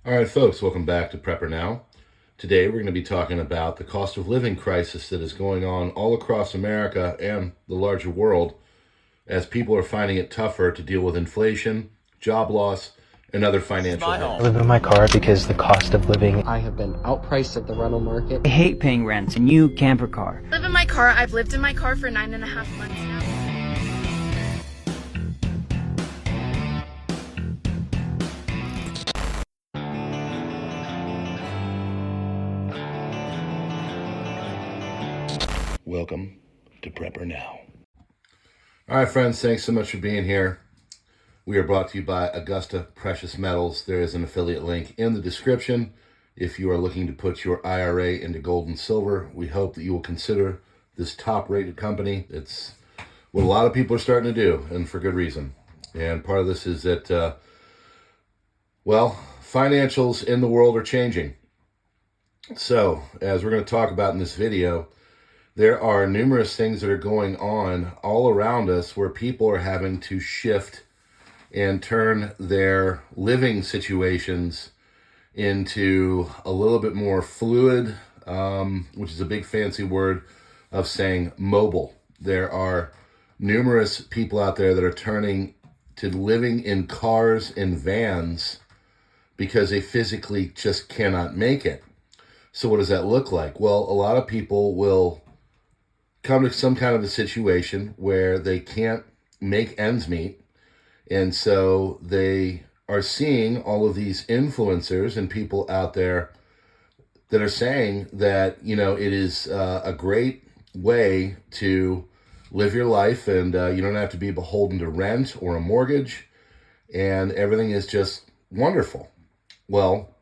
All right, folks, welcome back to PrepperNow. Today we're going to be talking about the cost of living crisis that is going on all across America and the larger world as people are finding it tougher to deal with inflation, job loss, and other financial hits. I live in my car because the cost of living. I have been outpriced at the rental market. I hate paying rent. A new camper car. I live in my car. I've lived in my car for 9.5 months now. Welcome to PrepperNow. All right, friends, thanks so much for being here. We are brought to you by Augusta Precious Metals. There is an affiliate link in the description. If you are looking to put your IRA into gold and silver, we hope that you will consider this top-rated company. It's what a lot of people are starting to do, and for good reason. And part of this is that, financials in the world are changing. So, as we're going to talk about in this video, there are numerous things that are going on all around us where people are having to shift and turn their living situations into a little bit more fluid, which is a big fancy word of saying mobile. There are numerous people out there that are turning to living in cars and vans because they physically just cannot make it. So what does that look like? Well, a lot of people will come to some kind of a situation where they can't make ends meet. And so they are seeing all of these influencers and people out there that are saying that, it is a great way to live your life and you don't have to be beholden to rent or a mortgage and everything is just wonderful. Well,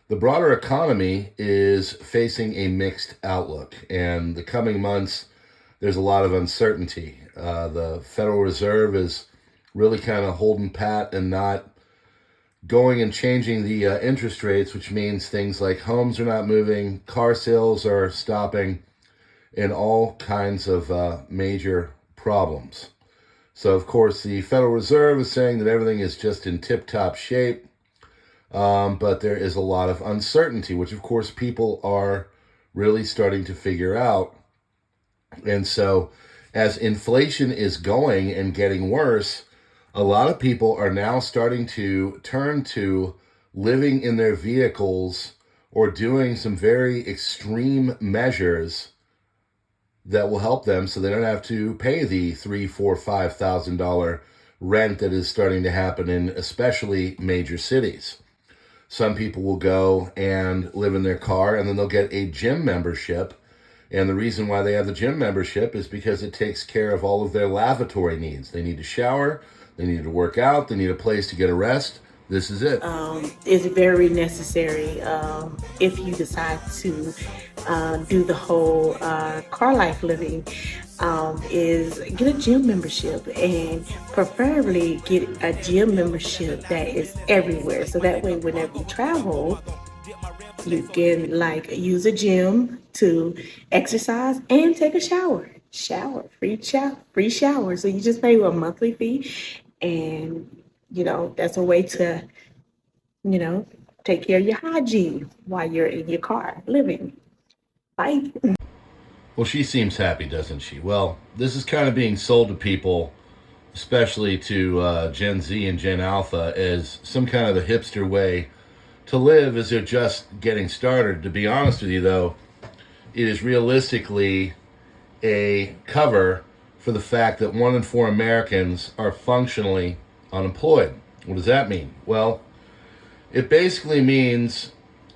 the broader economy is facing a mixed outlook, and the coming months, there's a lot of uncertainty. The Federal Reserve is really kind of holding pat and not going and changing the interest rates, which means things like homes are not moving, car sales are stopping, and all kinds of major problems. So, of course, the Federal Reserve is saying that everything is just in tip-top shape. But there is a lot of uncertainty, which of course people are really starting to figure out. And so as inflation is going and getting worse, a lot of people are now starting to turn to living in their vehicles or doing some very extreme measures that will help them so they don't have to pay the $3,000, $4,000, $5,000 rent that is starting to happen in especially major cities. Some people will go and live in their car and then they'll get a gym membership. And the reason why they have the gym membership is because it takes care of all of their lavatory needs. They need to shower, they need to work out, they need a place to get a rest. This is it. It's very necessary if you decide to do the whole car life living. Is get a gym membership and preferably get a gym membership that is everywhere. So that way, whenever you travel, you can use a gym to exercise and take a shower. Free shower. So you just pay a monthly fee, and that's a way to take care of your hygiene while you're in your car living. Bye. Well, she seems happy, doesn't she? Well, this is kind of being sold to people, especially to Gen Z and Gen Alpha, as some kind of a hipster way to live as they're just getting started. To be honest with you, though, it is realistically a cover for the fact that 1 in 4 Americans are functionally unemployed. What does that mean? Well, it basically means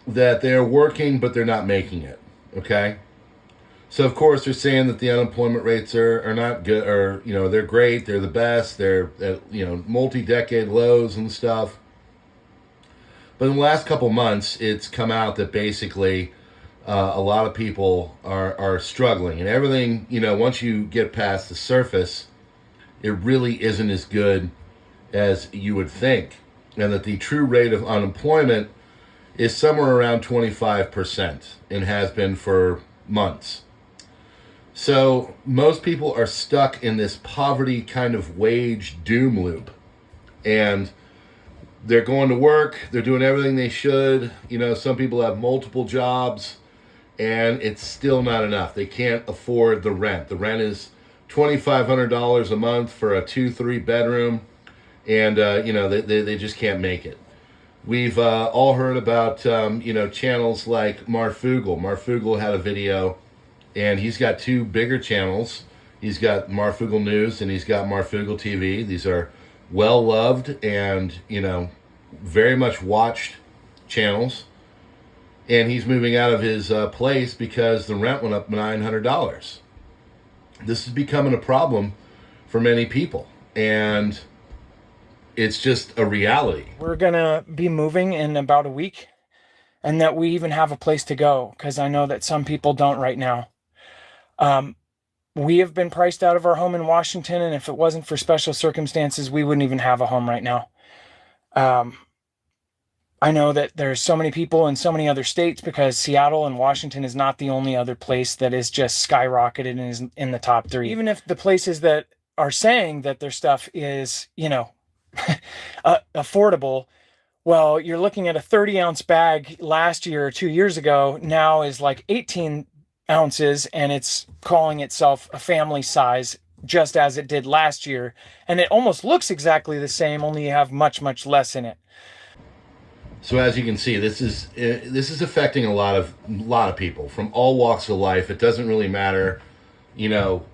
that they're working, but they're not making it, okay? So, of course, they're saying that the unemployment rates are not good, or, they're great, they're the best, they're at, multi-decade lows and stuff. But in the last couple months, it's come out that basically a lot of people are struggling. And everything, once you get past the surface, it really isn't as good as you would think. And that the true rate of unemployment is somewhere around 25% and has been for months. So most people are stuck in this poverty kind of wage doom loop. And they're going to work, they're doing everything they should. You know, some people have multiple jobs, and it's still not enough. They can't afford the rent. The rent is $2,500 a month for a 2-3 bedroom, and you know, they just can't make it. We've all heard about you know, channels like Marfugal. Marfugal had a video, and he's got two bigger channels. He's got Marfugal News and he's got Marfugal TV. These are well loved and, you know, very much watched channels. And he's moving out of his place because the rent went up $900. This is becoming a problem for many people, and it's just a reality. We're gonna be moving in about a week, and that we even have a place to go, because I know that some people don't right now. We have been priced out of our home in Washington, and if it wasn't for special circumstances, we wouldn't even have a home right now. I know that there's so many people in so many other states, because Seattle and Washington is not the only other place that is just skyrocketed and is in the top 3. Even if the places that are saying that their stuff is, you know, affordable, well, you're looking at a 30-ounce bag last year or 2 years ago now is like 18 ounces, and it's calling itself a family size, just as it did last year. And it almost looks exactly the same, only you have much, much less in it. So as you can see, this is affecting a lot of people from all walks of life. It doesn't really matter, you know,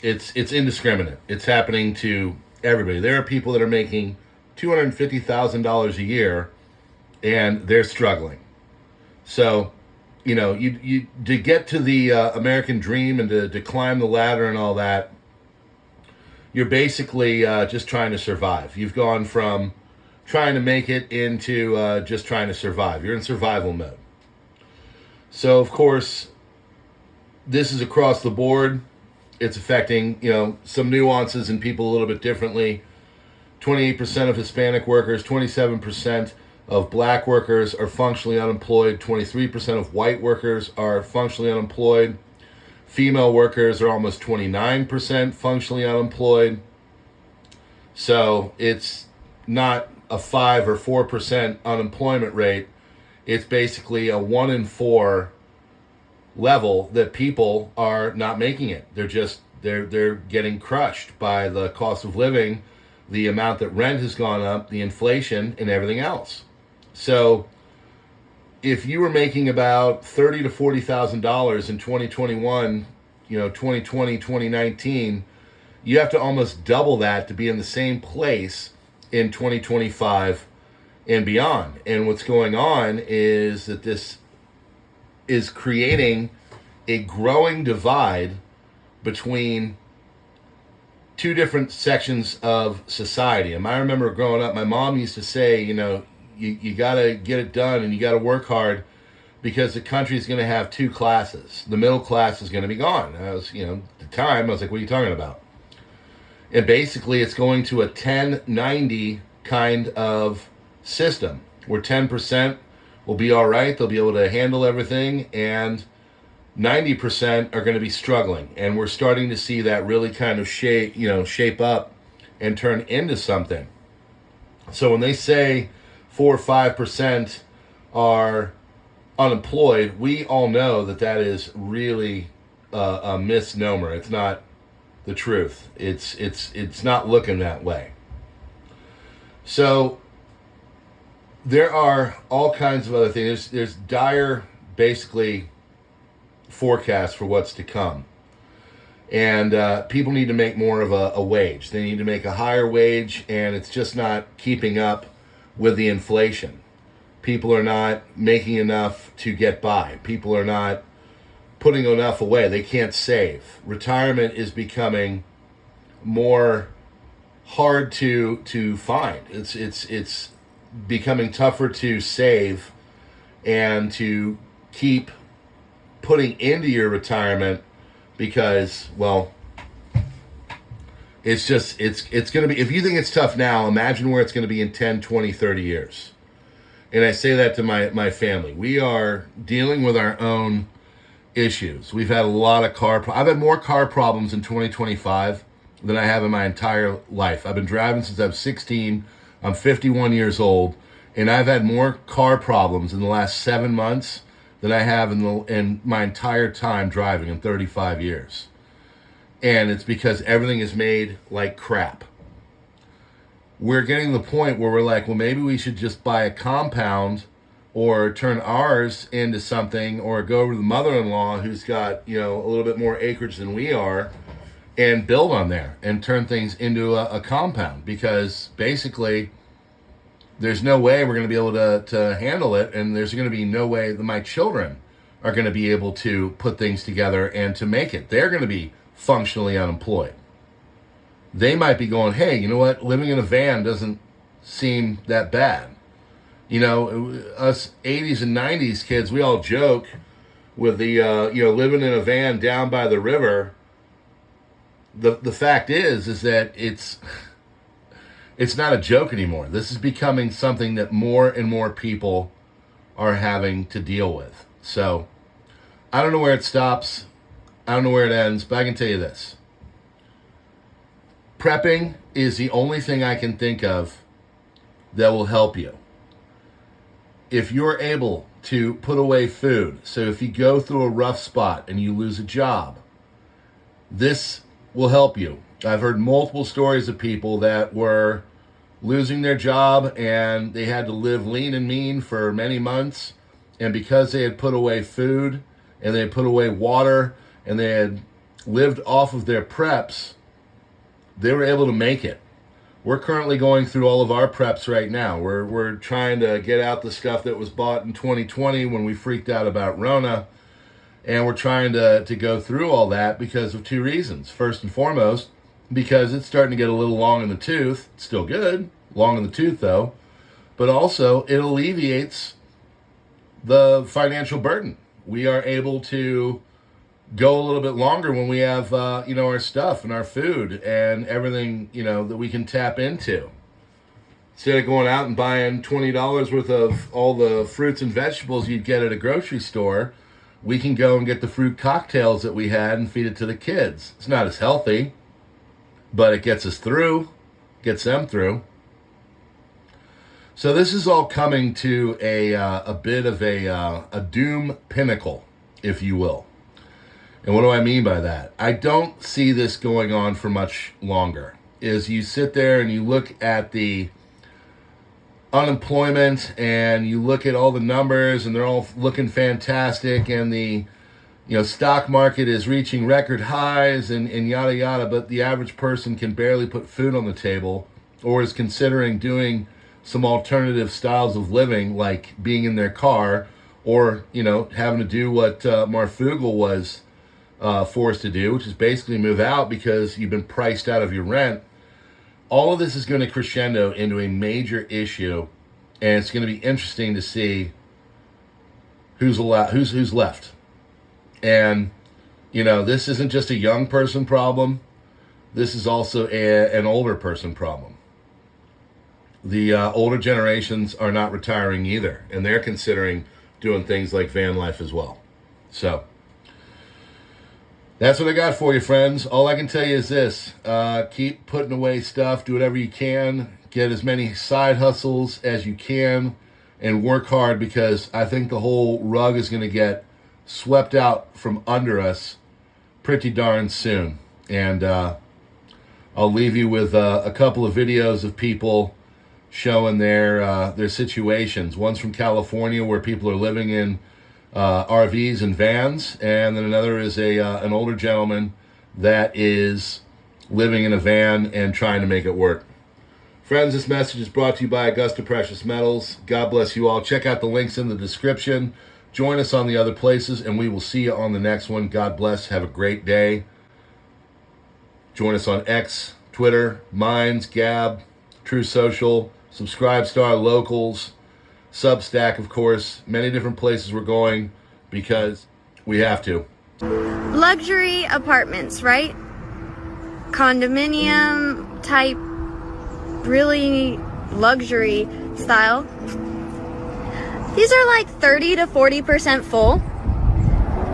it's indiscriminate. It's happening to everybody. There are people that are making $250,000 a year, and they're struggling. So, you know, you to get to the American dream and to climb the ladder and all that, you're basically just trying to survive. You've gone from trying to make it into just trying to survive. You're in survival mode. So, of course, this is across the board. It's affecting, you know, some nuances in people a little bit differently. 28% of Hispanic workers, 27% of black workers are functionally unemployed. 23% of white workers are functionally unemployed. Female workers are almost 29% functionally unemployed. So it's not a 5 or 4% unemployment rate. It's basically a 1 in 4 level that people are not making it. They're getting crushed by the cost of living, the amount that rent has gone up, the inflation, and everything else. So if you were making about $30,000 to $40,000 in 2021, you know, 2020, 2019, you have to almost double that to be in the same place in 2025 and beyond. And what's going on is that this is creating a growing divide between two different sections of society. And I remember growing up, my mom used to say, you know, you got to get it done and you got to work hard, because the country is going to have two classes. The middle class is going to be gone. And I was, you know, at the time, I was like, what are you talking about? And basically, it's going to a 10-90 kind of system where 10% will be all right. They'll be able to handle everything, and 90% are going to be struggling. And we're starting to see that really kind of shape up and turn into something. So when they say 4 or 5% are unemployed, we all know that that is really a misnomer. It's not the truth. It's not looking that way. So there are all kinds of other things. There's dire, basically, forecasts for what's to come. And people need to make more of a wage. They need to make a higher wage, and it's just not keeping up with the inflation. People are not making enough to get by. People are not putting enough away. They can't save. Retirement is becoming more hard to find. It's becoming tougher to save and to keep putting into your retirement, because, well, it's going to be, if you think it's tough now, imagine where it's going to be in 10, 20, 30 years. And I say that to my family. We are dealing with our own issues. We've had a lot of I've had more car problems in 2025 than I have in my entire life. I've been driving since I was 16. I'm 51 years old, and I've had more car problems in the last 7 months than I have in my entire time driving in 35 years. And it's because everything is made like crap. We're getting to the point where we're like, well, maybe we should just buy a compound or turn ours into something, or go over to the mother-in-law who's got, you know, a little bit more acreage than we are, and build on there and turn things into a compound, because basically there's no way we're going to be able to handle it, and there's going to be no way that my children are going to be able to put things together and to make it. They're going to be functionally unemployed. They might be going, hey, you know what, living in a van doesn't seem that bad. You know, us 80s and 90s kids, we all joke with the, you know, living in a van down by the river. The fact is that it's not a joke anymore. This is becoming something that more and more people are having to deal with. So I don't know where it stops. I don't know where it ends, but I can tell you this. Prepping is the only thing I can think of that will help you. If you're able to put away food, so if you go through a rough spot and you lose a job, this will help you. I've heard multiple stories of people that were losing their job and they had to live lean and mean for many months, and because they had put away food and they had put away water and they had lived off of their preps, they were able to make it. We're currently going through all of our preps right now. We're trying to get out the stuff that was bought in 2020 when we freaked out about Rona, and we're trying to go through all that because of two reasons. First and foremost, because it's starting to get a little long in the tooth. It's still good, long in the tooth though, but also it alleviates the financial burden. We are able to go a little bit longer when we have, you know, our stuff and our food and everything, you know, that we can tap into. Instead of going out and buying $20 worth of all the fruits and vegetables you'd get at a grocery store, we can go and get the fruit cocktails that we had and feed it to the kids. It's not as healthy, but it gets us through, gets them through. So this is all coming to a bit of a doom pinnacle, if you will. And what do I mean by that? I don't see this going on for much longer. Is you sit there and you look at the unemployment and you look at all the numbers and they're all looking fantastic, and the, you know, stock market is reaching record highs and yada yada, but the average person can barely put food on the table, or is considering doing some alternative styles of living, like being in their car, or, you know, having to do what Marfugel was forced to do, which is basically move out because you've been priced out of your rent. All of this is going to crescendo into a major issue, and it's going to be interesting to see who's left. And, you know, this isn't just a young person problem. This is also an older person problem. The older generations are not retiring either, and they're considering doing things like van life as well. So that's what I got for you, friends. All I can tell you is this. Keep putting away stuff. Do whatever you can. Get as many side hustles as you can. And work hard, because I think the whole rug is going to get swept out from under us pretty darn soon. And I'll leave you with a couple of videos of people showing their situations. One's from California, where people are living in RVs and vans, and then another is an older gentleman that is living in a van and trying to make it work. Friends, this message is brought to you by Augusta Precious Metals. God bless you all. Check out the links in the description. Join us on the other places, and we will see you on the next one. God bless. Have a great day. Join us on X, Twitter, Minds, Gab, True Social, Subscribestar, Locals, Substack, of course. Many different places we're going because we have to. Luxury apartments, right? Condominium type, really luxury style. These are like 30 to 40% full,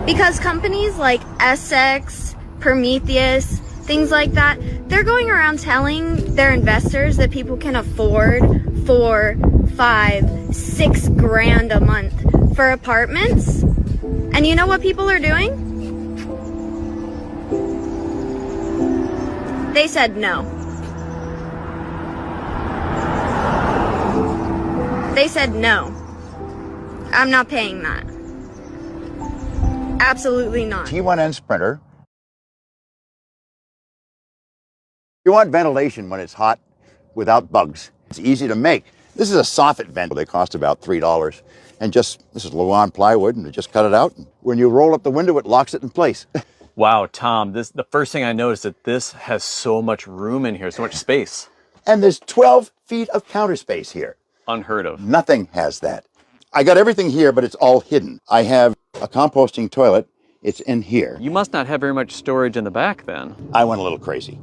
because companies like Essex, Prometheus, things like that, They're going around telling their investors that people can afford 4, 5, 6 grand a month for apartments. And you know what people are doing? They said no. They said no. I'm not paying that. Absolutely not. T1N Sprinter. You want ventilation when it's hot without bugs. It's easy to make. This is a soffit vent. They cost about $3. And this is Luan plywood, and you just cut it out. When you roll up the window, it locks it in place. Wow, Tom, the first thing I noticed that this has so much room in here, so much space. And there's 12 feet of counter space here. Unheard of. Nothing has that. I got everything here, but it's all hidden. I have a composting toilet. It's in here. You must not have very much storage in the back then. I went a little crazy.